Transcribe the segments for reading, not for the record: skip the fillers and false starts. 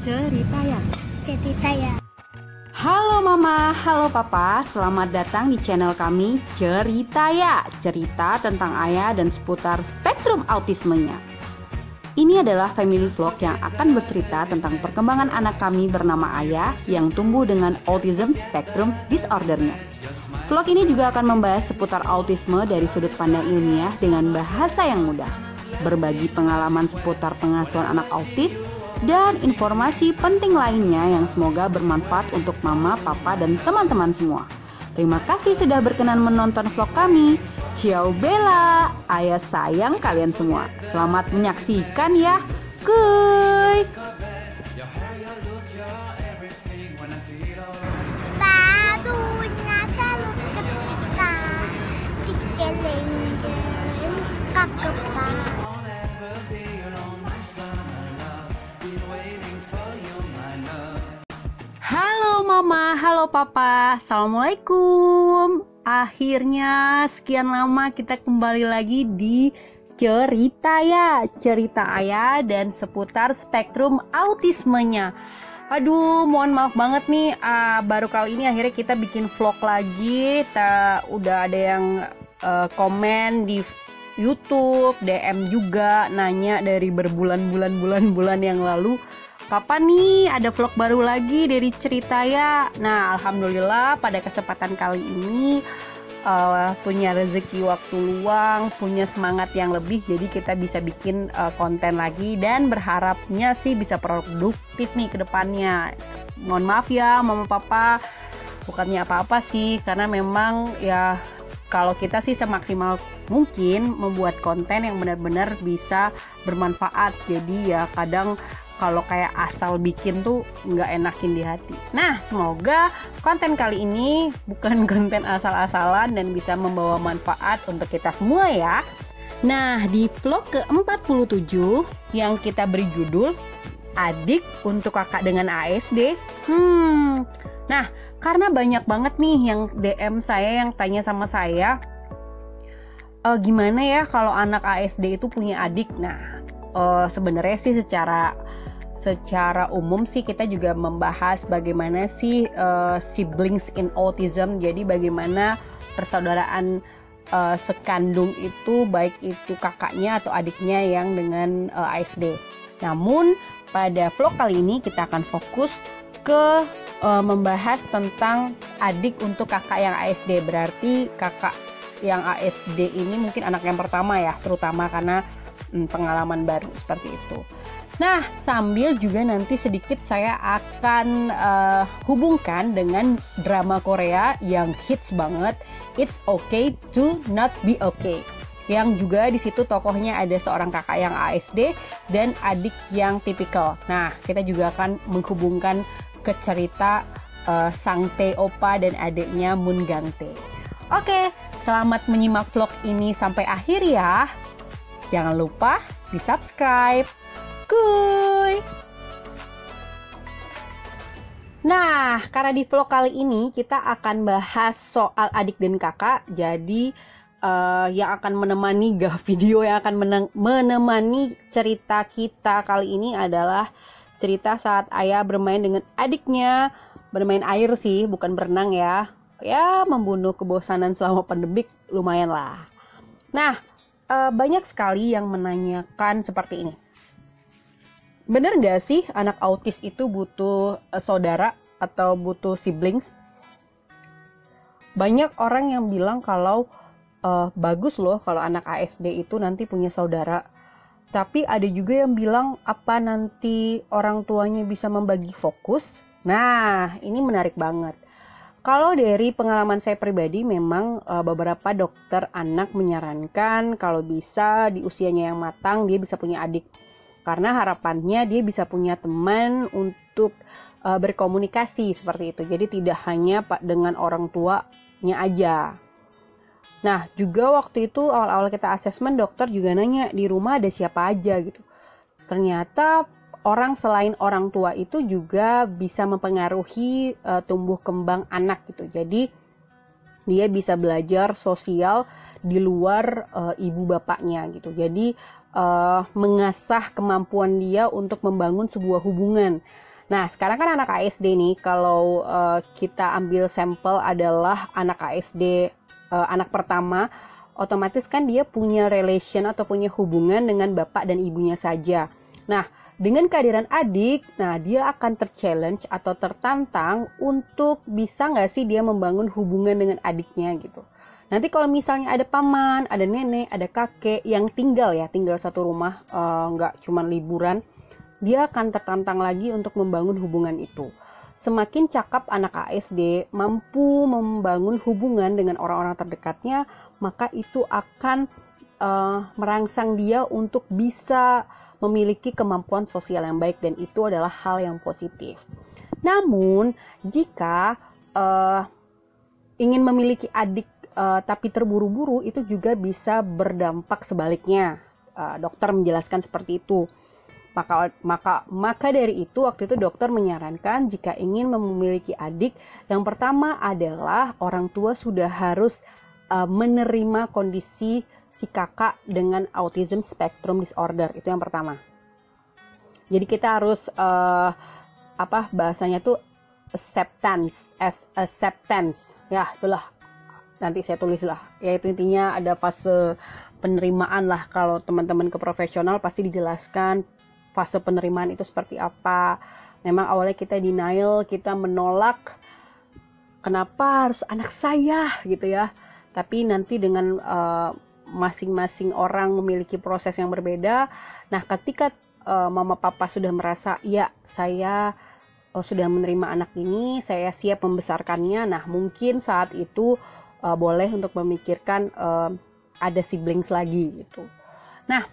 Cerita ya. Cerita ya. Halo Mama, halo Papa, selamat datang di channel kami Cerita Ya. Cerita tentang ayah dan seputar spektrum autismenya. Ini adalah family vlog yang akan bercerita tentang perkembangan anak kami bernama Ayah yang tumbuh dengan autism spectrum disordernya. Vlog ini juga akan membahas seputar autisme dari sudut pandang ilmiah dengan bahasa yang mudah, berbagi pengalaman seputar pengasuhan anak autis, dan informasi penting lainnya yang semoga bermanfaat untuk mama, papa, dan teman-teman semua. Terima kasih sudah berkenan menonton vlog kami. Ciao Bella, ayah sayang kalian semua. Selamat menyaksikan ya. Kuy. Barunya selalu ketika dikelengin kakepan. Halo Mama, halo Papa, Assalamualaikum. Akhirnya sekian lama kita kembali lagi di Cerita Ya, cerita ayah dan seputar spektrum autismenya. Aduh, mohon maaf banget nih, baru kali ini akhirnya kita bikin vlog lagi. Udah ada yang komen di YouTube, DM juga nanya dari berbulan-bulan yang lalu, kapan nih ada vlog baru lagi dari Cerita Ya. Nah, alhamdulillah pada kesempatan kali ini punya rezeki waktu luang, punya semangat yang lebih, jadi kita bisa bikin konten lagi dan berharapnya sih bisa produktif nih ke depannya. Mohon maaf ya Mama Papa, bukannya apa-apa sih, karena memang ya kalau kita sih semaksimal mungkin membuat konten yang benar-benar bisa bermanfaat. Jadi ya kadang kalau kayak asal bikin tuh nggak enakin di hati. Nah, semoga konten kali ini bukan konten asal-asalan dan bisa membawa manfaat untuk kita semua ya. Nah, di vlog ke-47 yang kita beri judul Adik untuk Kakak dengan ASD. Nah, karena banyak banget nih yang DM saya yang tanya sama saya, gimana ya kalau anak ASD itu punya adik? Nah, sebenarnya sih secara umum sih kita juga membahas bagaimana sih siblings in autism. Jadi bagaimana persaudaraan sekandung itu, baik itu kakaknya atau adiknya yang dengan ASD. Namun pada vlog kali ini kita akan fokus ke membahas tentang adik untuk kakak yang ASD. Berarti kakak yang ASD ini mungkin anak yang pertama ya, terutama karena pengalaman baru seperti itu. Nah, sambil juga nanti sedikit saya akan hubungkan dengan drama Korea yang hits banget, It's Okay to Not Be Okay. Yang juga di situ tokohnya ada seorang kakak yang ASD dan adik yang tipikal. Nah, kita juga akan menghubungkan ke cerita Sang Tae Oppa dan adiknya Moon Gang Tae. Oke, selamat menyimak vlog ini sampai akhir ya. Jangan lupa di-subscribe. Kuy. Nah, karena di vlog kali ini kita akan bahas soal adik dan kakak. Jadi yang akan menemani video yang akan menemani cerita kita kali ini adalah cerita saat ayah bermain dengan adiknya. Bermain air sih, bukan berenang ya. Ya, membunuh kebosanan selama pandemik lumayan lah. Nah, banyak sekali yang menanyakan seperti ini. Bener gak sih anak autis itu butuh saudara atau butuh siblings? Banyak orang yang bilang kalau bagus loh kalau anak ASD itu nanti punya saudara. Tapi ada juga yang bilang apa nanti orang tuanya bisa membagi fokus? Nah, ini menarik banget. Kalau dari pengalaman saya pribadi memang beberapa dokter anak menyarankan kalau bisa di usianya yang matang dia bisa punya adik. Karena harapannya dia bisa punya teman untuk berkomunikasi seperti itu. Jadi tidak hanya dengan orang tuanya aja. Nah, juga waktu itu awal-awal kita asesmen dokter juga nanya di rumah ada siapa aja gitu. Ternyata orang selain orang tua itu juga bisa mempengaruhi tumbuh kembang anak gitu. Jadi dia bisa belajar sosial di luar ibu bapaknya gitu. Jadi mengasah kemampuan dia untuk membangun sebuah hubungan. Nah, sekarang kan anak ASD nih, kalau kita ambil sampel adalah anak ASD anak pertama, otomatis kan dia punya relation atau punya hubungan dengan bapak dan ibunya saja. Nah, dengan kehadiran adik, nah dia akan terchallenge atau tertantang untuk bisa nggak sih dia membangun hubungan dengan adiknya gitu. Nanti kalau misalnya ada paman, ada nenek, ada kakek yang tinggal satu rumah, nggak cuma liburan, dia akan tertantang lagi untuk membangun hubungan itu. Semakin cakap anak ASD mampu membangun hubungan dengan orang-orang terdekatnya, maka itu akan merangsang dia untuk bisa memiliki kemampuan sosial yang baik, dan itu adalah hal yang positif. Namun, jika ingin memiliki adik tapi terburu-buru, itu juga bisa berdampak sebaliknya. Dokter menjelaskan seperti itu. Maka dari itu waktu itu dokter menyarankan jika ingin memiliki adik, yang pertama adalah orang tua sudah harus menerima kondisi si kakak dengan autism spectrum disorder. Itu yang pertama. Jadi kita harus bahasanya tuh acceptance. Ya, itulah. Nanti saya tulis lah. Ya, itu intinya ada fase penerimaan lah. Kalau teman-teman ke profesional pasti dijelaskan fase penerimaan itu seperti apa. Memang awalnya kita denial, kita menolak. Kenapa harus anak saya gitu ya. Tapi nanti dengan masing-masing orang memiliki proses yang berbeda. Nah, ketika mama papa sudah merasa, ya saya sudah menerima anak ini, saya siap membesarkannya. Nah, mungkin saat itu boleh untuk memikirkan ada siblings lagi gitu. Nah,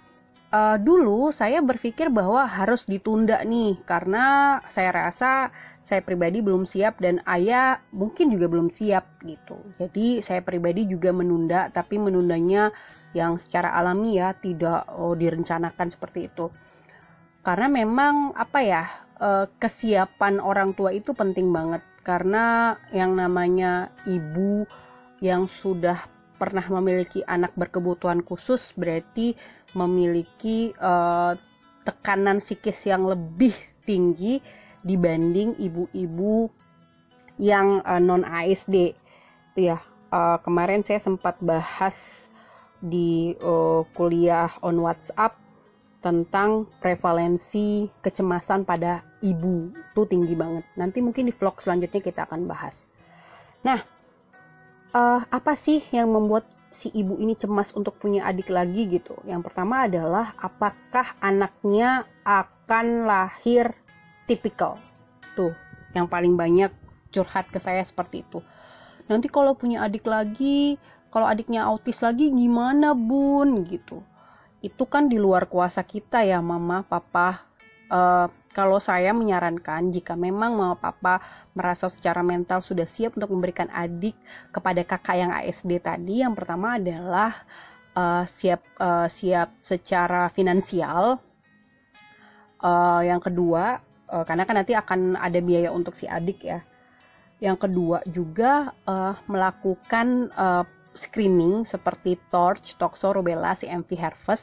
dulu saya berpikir bahwa harus ditunda nih, karena saya rasa saya pribadi belum siap dan ayah mungkin juga belum siap gitu. Jadi saya pribadi juga menunda, tapi menundanya yang secara alami ya, tidak direncanakan seperti itu. Karena memang kesiapan orang tua itu penting banget, karena yang namanya ibu yang sudah pernah memiliki anak berkebutuhan khusus berarti memiliki tekanan psikis yang lebih tinggi dibanding ibu-ibu yang non ASD. Ya, kemarin saya sempat bahas di kuliah on WhatsApp tentang prevalensi kecemasan pada ibu itu tinggi banget. Nanti mungkin di vlog selanjutnya kita akan bahas. Nah, apa sih yang membuat si ibu ini cemas untuk punya adik lagi gitu? Yang pertama adalah apakah anaknya akan lahir tipikal. Tuh, yang paling banyak curhat ke saya seperti itu. Nanti kalau punya adik lagi, kalau adiknya autis lagi gimana bun gitu. Itu kan di luar kuasa kita ya mama, papa. Kalau saya menyarankan jika memang mama papa merasa secara mental sudah siap untuk memberikan adik kepada kakak yang ASD tadi, yang pertama adalah siap secara finansial. Yang kedua, karena kan nanti akan ada biaya untuk si adik ya. Yang kedua juga melakukan screening seperti TORCH, Toxo, Rubella, CMV, Herpes.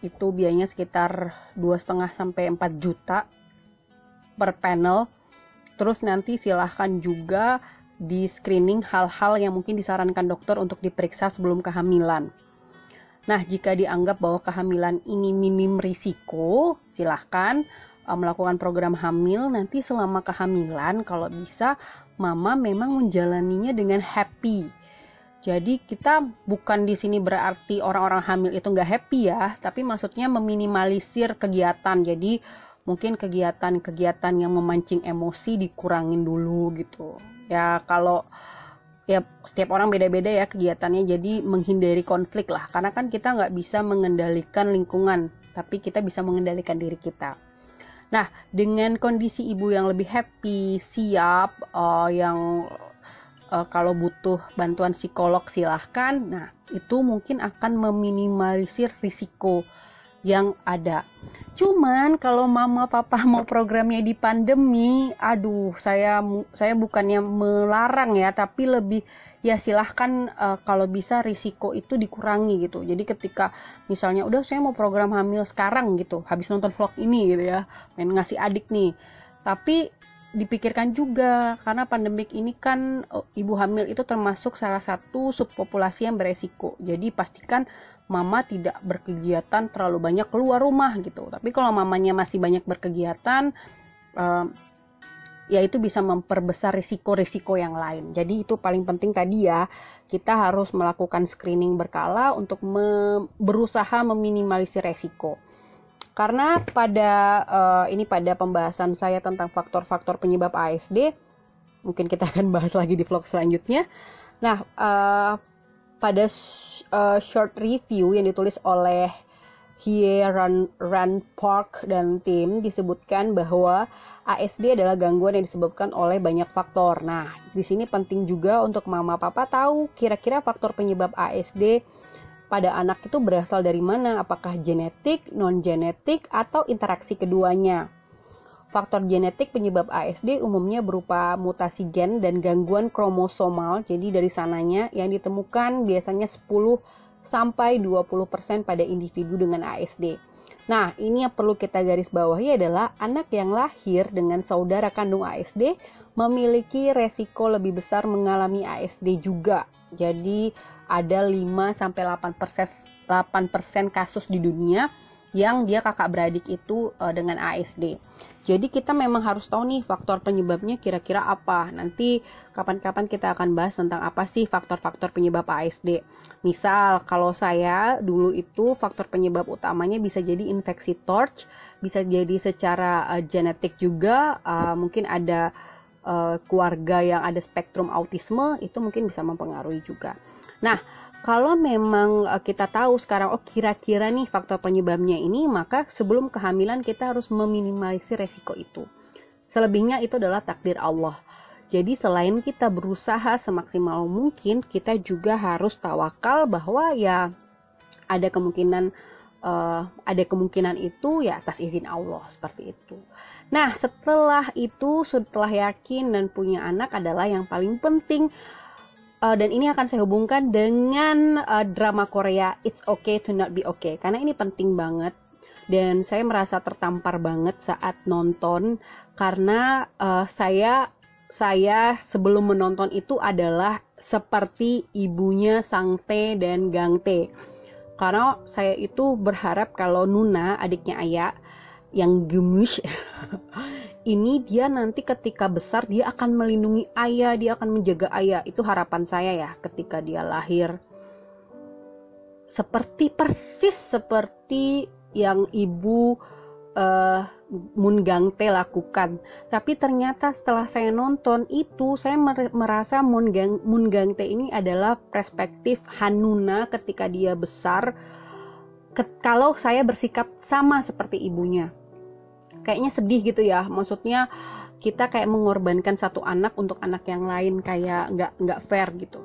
Itu biayanya sekitar 2,5 sampai 4 juta per panel. Terus nanti silahkan juga di screening hal-hal yang mungkin disarankan dokter untuk diperiksa sebelum kehamilan. Nah, jika dianggap bahwa kehamilan ini minim risiko, silahkan melakukan program hamil. Nanti selama kehamilan kalau bisa mama memang menjalaninya dengan happy. Jadi kita bukan di sini berarti orang-orang hamil itu nggak happy ya, tapi maksudnya meminimalisir kegiatan. Jadi mungkin kegiatan-kegiatan yang memancing emosi dikurangin dulu gitu. Ya kalau ya setiap orang beda-beda ya kegiatannya, jadi menghindari konflik lah. Karena kan kita nggak bisa mengendalikan lingkungan, tapi kita bisa mengendalikan diri kita. Nah, dengan kondisi ibu yang lebih happy, siap, kalau butuh bantuan psikolog silahkan. Nah, itu mungkin akan meminimalisir risiko yang ada. Cuman kalau mama papa mau programnya di pandemi, aduh, saya bukannya melarang ya, tapi lebih ya silahkan kalau bisa risiko itu dikurangi gitu. Jadi ketika misalnya udah saya mau program hamil sekarang gitu, habis nonton vlog ini gitu ya, main ngasih adik nih, tapi dipikirkan juga karena pandemik ini kan ibu hamil itu termasuk salah satu subpopulasi yang beresiko. Jadi pastikan mama tidak berkegiatan terlalu banyak keluar rumah gitu. Tapi kalau mamanya masih banyak berkegiatan, ya itu bisa memperbesar risiko-risiko yang lain. Jadi itu paling penting tadi ya, kita harus melakukan screening berkala untuk berusaha meminimalisir resiko. Karena pada pembahasan saya tentang faktor-faktor penyebab ASD, mungkin kita akan bahas lagi di vlog selanjutnya. Nah, pada short review yang ditulis oleh Hye Ran Park dan tim disebutkan bahwa ASD adalah gangguan yang disebabkan oleh banyak faktor. Nah, di sini penting juga untuk mama papa tahu kira-kira faktor penyebab ASD pada anak itu berasal dari mana, apakah genetik, non-genetik, atau interaksi keduanya. Faktor genetik penyebab ASD umumnya berupa mutasi gen dan gangguan kromosomal. Jadi dari sananya yang ditemukan biasanya 10-20% pada individu dengan ASD. Nah, ini yang perlu kita garis bawahi adalah anak yang lahir dengan saudara kandung ASD memiliki resiko lebih besar mengalami ASD juga. Jadi ada 5-8% kasus di dunia yang dia kakak beradik itu dengan ASD. Jadi kita memang harus tahu nih faktor penyebabnya kira-kira apa. Nanti kapan-kapan kita akan bahas tentang apa sih faktor-faktor penyebab ASD. Misal kalau saya dulu itu faktor penyebab utamanya bisa jadi infeksi TORCH, bisa jadi secara genetik juga, mungkin ada keluarga yang ada spektrum autisme, itu mungkin bisa mempengaruhi juga. Nah, kalau memang kita tahu sekarang, kira-kira nih faktor penyebabnya ini, maka sebelum kehamilan kita harus meminimalisir resiko itu. Selebihnya itu adalah takdir Allah. Jadi selain kita berusaha semaksimal mungkin, kita juga harus tawakal bahwa ya ada kemungkinan itu ya atas izin Allah, seperti itu. Nah, setelah yakin dan punya anak adalah yang paling penting. Dan ini akan saya hubungkan dengan drama Korea It's Okay to Not Be Okay, karena ini penting banget dan saya merasa tertampar banget saat nonton karena saya sebelum menonton itu adalah seperti ibunya Sang Tae dan Gang Tae, karena saya itu berharap kalau Nuna adiknya Aya yang gemes ini dia nanti ketika besar dia akan melindungi Ayah, dia akan menjaga Ayah. Itu harapan saya ya ketika dia lahir. Persis seperti yang ibu Moon Gang Tae lakukan. Tapi ternyata setelah saya nonton itu, saya merasa Moon Gang Tae ini adalah perspektif Hanuna ketika dia besar. Kalau saya bersikap sama seperti ibunya, kayaknya sedih gitu ya. Maksudnya kita kayak mengorbankan satu anak untuk anak yang lain, kayak nggak fair gitu.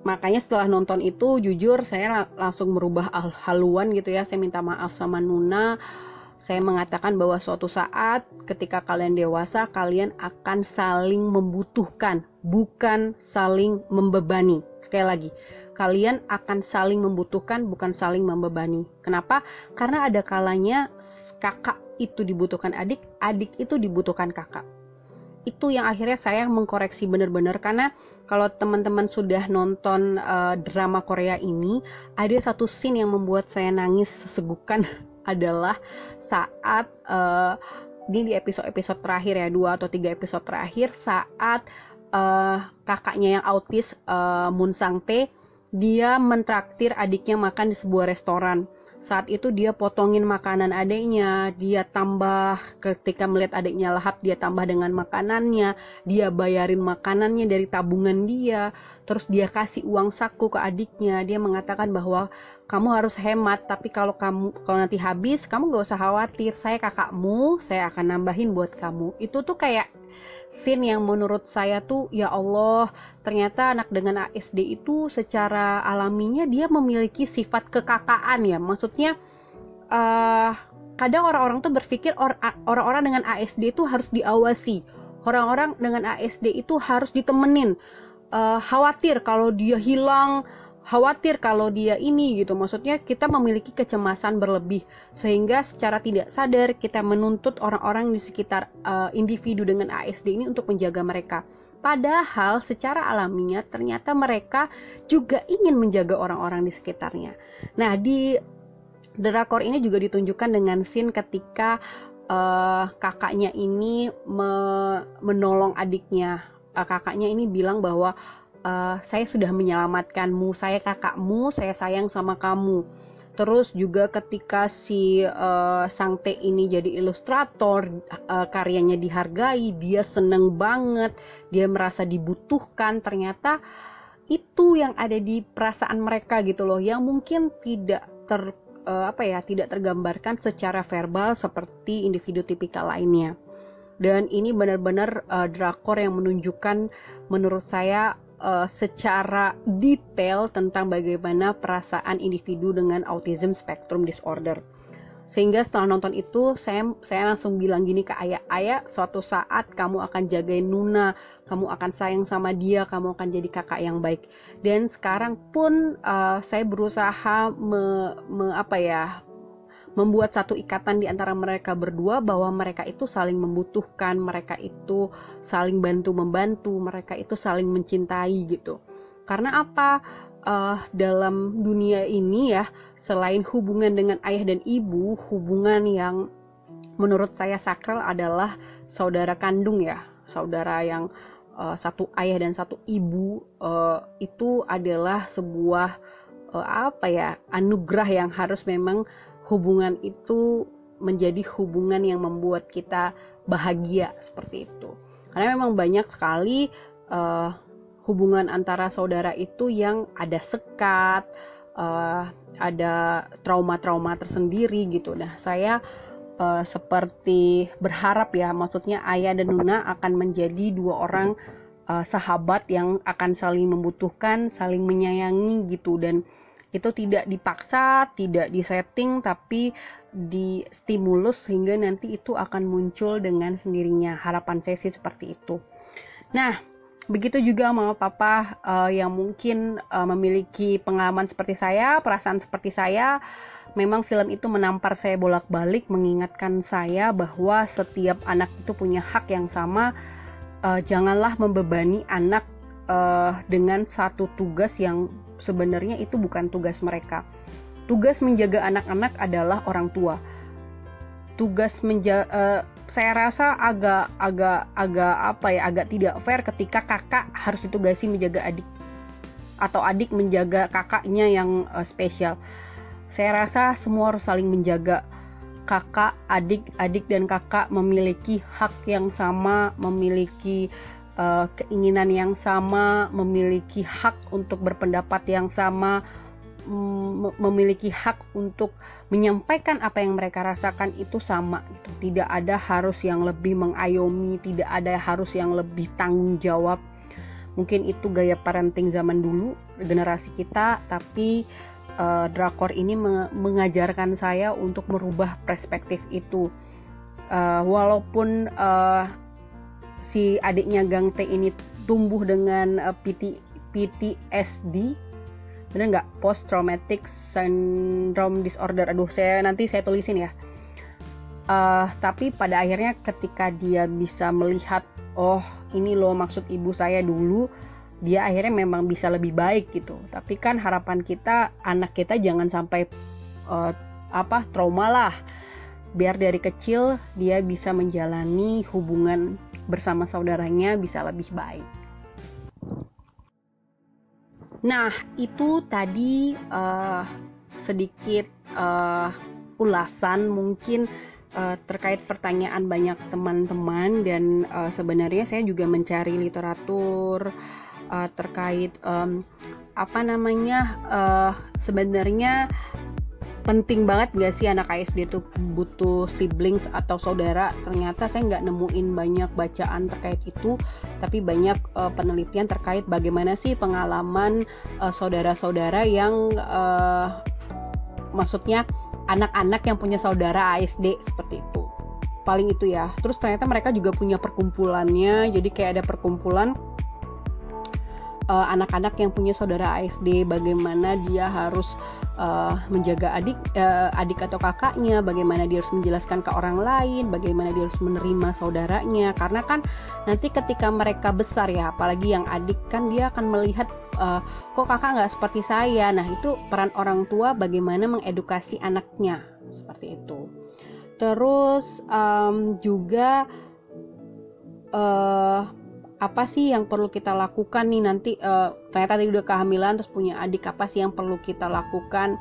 Makanya setelah nonton itu jujur saya langsung merubah haluan gitu ya. Saya minta maaf sama Nuna. Saya mengatakan bahwa suatu saat ketika kalian dewasa, kalian akan saling membutuhkan, bukan saling membebani. Sekali lagi, kalian akan saling membutuhkan, bukan saling membebani. Kenapa? Karena ada kalanya kakak itu dibutuhkan adik, adik itu dibutuhkan kakak. Itu yang akhirnya saya mengkoreksi benar-benar, karena kalau teman-teman sudah nonton drama Korea ini, ada satu scene yang membuat saya nangis sesegukan adalah saat ini di episode terakhir ya, 2 atau 3 episode terakhir, saat kakaknya yang autis, Moon Sang Tae, dia mentraktir adiknya makan di sebuah restoran. Saat itu dia potongin makanan adiknya, dia tambah, ketika melihat adiknya lahap, dia tambah dengan makanannya, dia bayarin makanannya dari tabungan dia, terus dia kasih uang saku ke adiknya. Dia mengatakan bahwa kamu harus hemat, tapi kalau nanti habis, kamu gak usah khawatir, saya kakakmu, saya akan nambahin buat kamu. Itu tuh kayak scene yang menurut saya tuh, ya Allah, ternyata anak dengan ASD itu secara alaminya dia memiliki sifat kekakaan ya. Maksudnya kadang orang-orang tuh berpikir orang-orang dengan ASD itu harus diawasi, orang-orang dengan ASD itu harus ditemenin. khawatir kalau dia hilang, khawatir kalau dia ini gitu. Maksudnya kita memiliki kecemasan berlebih sehingga secara tidak sadar kita menuntut orang-orang di sekitar individu dengan ASD ini untuk menjaga mereka. Padahal secara alaminya ternyata mereka juga ingin menjaga orang-orang di sekitarnya. Nah, di drakor ini juga ditunjukkan dengan scene ketika kakaknya ini menolong adiknya. Kakaknya ini bilang bahwa saya sudah menyelamatkanmu, saya kakakmu, saya sayang sama kamu. Terus juga ketika si Sang Tae ini jadi ilustrator, karyanya dihargai, dia seneng banget, dia merasa dibutuhkan. Ternyata itu yang ada di perasaan mereka gitu loh, yang mungkin tidak tidak tergambarkan secara verbal seperti individu tipikal lainnya. Dan ini benar-benar drakor yang menunjukkan menurut saya secara detail tentang bagaimana perasaan individu dengan autism spectrum disorder. Sehingga setelah nonton itu saya langsung bilang gini ke ayah, suatu saat kamu akan jagain Nuna, kamu akan sayang sama dia, kamu akan jadi kakak yang baik. Dan sekarang pun saya berusaha membuat satu ikatan di antara mereka berdua, bahwa mereka itu saling membutuhkan, mereka itu saling bantu-membantu, mereka itu saling mencintai gitu. Karena apa? Dalam dunia ini ya, selain hubungan dengan ayah dan ibu, hubungan yang menurut saya sakral adalah saudara kandung ya. Saudara yang satu ayah dan satu ibu, itu adalah sebuah anugerah yang harus memang hubungan itu menjadi hubungan yang membuat kita bahagia seperti itu. Karena memang banyak sekali hubungan antara saudara itu yang ada sekat, ada trauma-trauma tersendiri gitu. Nah, saya seperti berharap ya, maksudnya ayah dan Nuna akan menjadi dua orang sahabat yang akan saling membutuhkan, saling menyayangi gitu. Dan itu tidak dipaksa, tidak disetting, tapi distimulus sehingga nanti itu akan muncul dengan sendirinya. Harapan saya sih seperti itu. Nah, begitu juga mama papa yang mungkin memiliki pengalaman seperti saya, perasaan seperti saya. Memang film itu menampar saya bolak-balik, mengingatkan saya bahwa setiap anak itu punya hak yang sama. Janganlah membebani anak dengan satu tugas yang sebenarnya itu bukan tugas mereka. Tugas menjaga anak-anak adalah orang tua. Saya rasa agak tidak fair ketika kakak harus ditugasi menjaga adik, atau adik menjaga kakaknya yang spesial. Saya rasa semua harus saling menjaga. Kakak, adik dan kakak memiliki hak yang sama, memiliki keinginan yang sama, memiliki hak untuk berpendapat yang sama, memiliki hak untuk menyampaikan apa yang mereka rasakan itu sama. Tidak ada harus yang lebih mengayomi, tidak ada harus yang lebih tanggung jawab. Mungkin itu gaya parenting zaman dulu, generasi kita, tapi drakor ini mengajarkan saya untuk merubah perspektif itu. Walaupun si adiknya Gang Tae ini tumbuh dengan PTSD, bener nggak? Post Traumatic Syndrome Disorder. Nanti saya tulisin ya. Tapi pada akhirnya ketika dia bisa melihat, oh ini loh maksud ibu saya dulu, dia akhirnya memang bisa lebih baik gitu. Tapi kan harapan kita, anak kita jangan sampai trauma lah. Biar dari kecil dia bisa menjalani hubungan bersama saudaranya bisa lebih baik. Nah, itu tadi sedikit ulasan mungkin terkait pertanyaan banyak teman-teman, dan sebenarnya saya juga mencari literatur terkait sebenarnya penting banget gak sih anak ASD itu butuh siblings atau saudara. Ternyata saya nggak nemuin banyak bacaan terkait itu, tapi banyak penelitian terkait bagaimana sih pengalaman saudara-saudara yang maksudnya anak-anak yang punya saudara ASD seperti itu. Paling itu ya. Terus ternyata mereka juga punya perkumpulannya, jadi kayak ada perkumpulan anak-anak yang punya saudara ASD, bagaimana dia harus menjaga adik atau kakaknya, bagaimana dia harus menjelaskan ke orang lain, bagaimana dia harus menerima saudaranya. Karena kan nanti ketika mereka besar ya, apalagi yang adik kan dia akan melihat kok kakak nggak seperti saya. Nah itu peran orang tua bagaimana mengedukasi anaknya seperti itu. Terus juga apa sih yang perlu kita lakukan nih nanti ternyata tadi udah kehamilan terus punya adik, apa sih yang perlu kita lakukan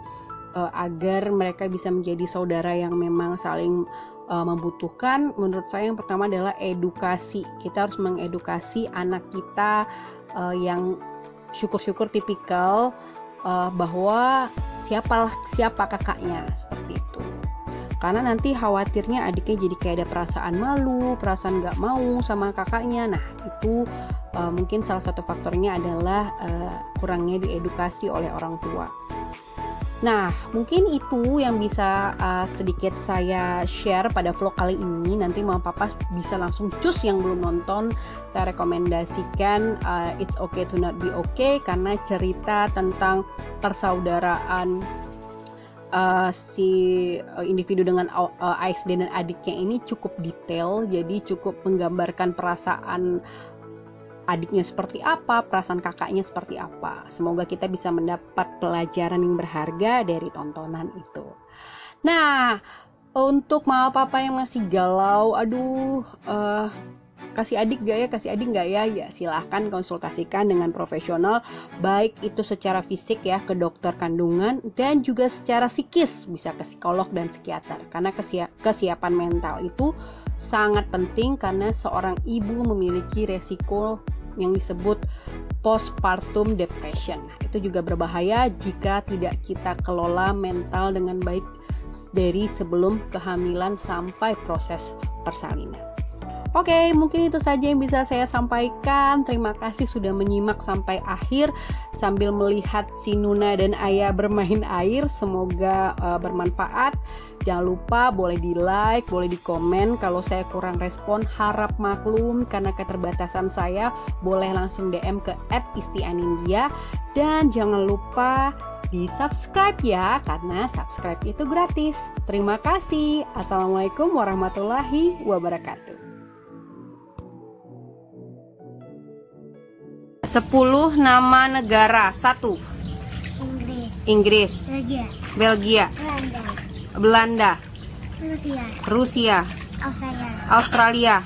agar mereka bisa menjadi saudara yang memang saling membutuhkan. Menurut saya yang pertama adalah edukasi. Kita harus mengedukasi anak kita yang syukur-syukur tipikal bahwa siapa kakaknya, seperti itu. Karena nanti khawatirnya adiknya jadi kayak ada perasaan malu, perasaan gak mau sama kakaknya. Nah itu mungkin salah satu faktornya adalah kurangnya diedukasi oleh orang tua. Nah mungkin itu yang bisa sedikit saya share pada vlog kali ini. Nanti mama papa bisa langsung cus yang belum nonton, saya rekomendasikan It's Okay to Not Be Okay, karena cerita tentang persaudaraan si individu dengan ASD dan adiknya ini cukup detail, jadi cukup menggambarkan perasaan adiknya seperti apa, perasaan kakaknya seperti apa. Semoga kita bisa mendapat pelajaran yang berharga dari tontonan itu. Nah, untuk mama papa yang masih galau, kasih adik gak ya, ya silahkan konsultasikan dengan profesional, baik itu secara fisik ya ke dokter kandungan, dan juga secara psikis bisa ke psikolog dan psikiater. Karena kesiapan mental itu sangat penting, karena seorang ibu memiliki resiko yang disebut postpartum depression. Nah, itu juga berbahaya jika tidak kita kelola mental dengan baik dari sebelum kehamilan sampai proses persalinan. Oke, mungkin itu saja yang bisa saya sampaikan. Terima kasih sudah menyimak sampai akhir sambil melihat si Nuna dan Ayah bermain air. Semoga bermanfaat. Jangan lupa boleh di like, boleh di komen. Kalau saya kurang respon, harap maklum karena keterbatasan saya. Boleh langsung DM ke @istianindia. Dan jangan lupa di subscribe ya, karena subscribe itu gratis. Terima kasih. Assalamualaikum warahmatullahi wabarakatuh. 10 nama negara. 1. Inggris, Belgia, Belanda, Rusia, Australia.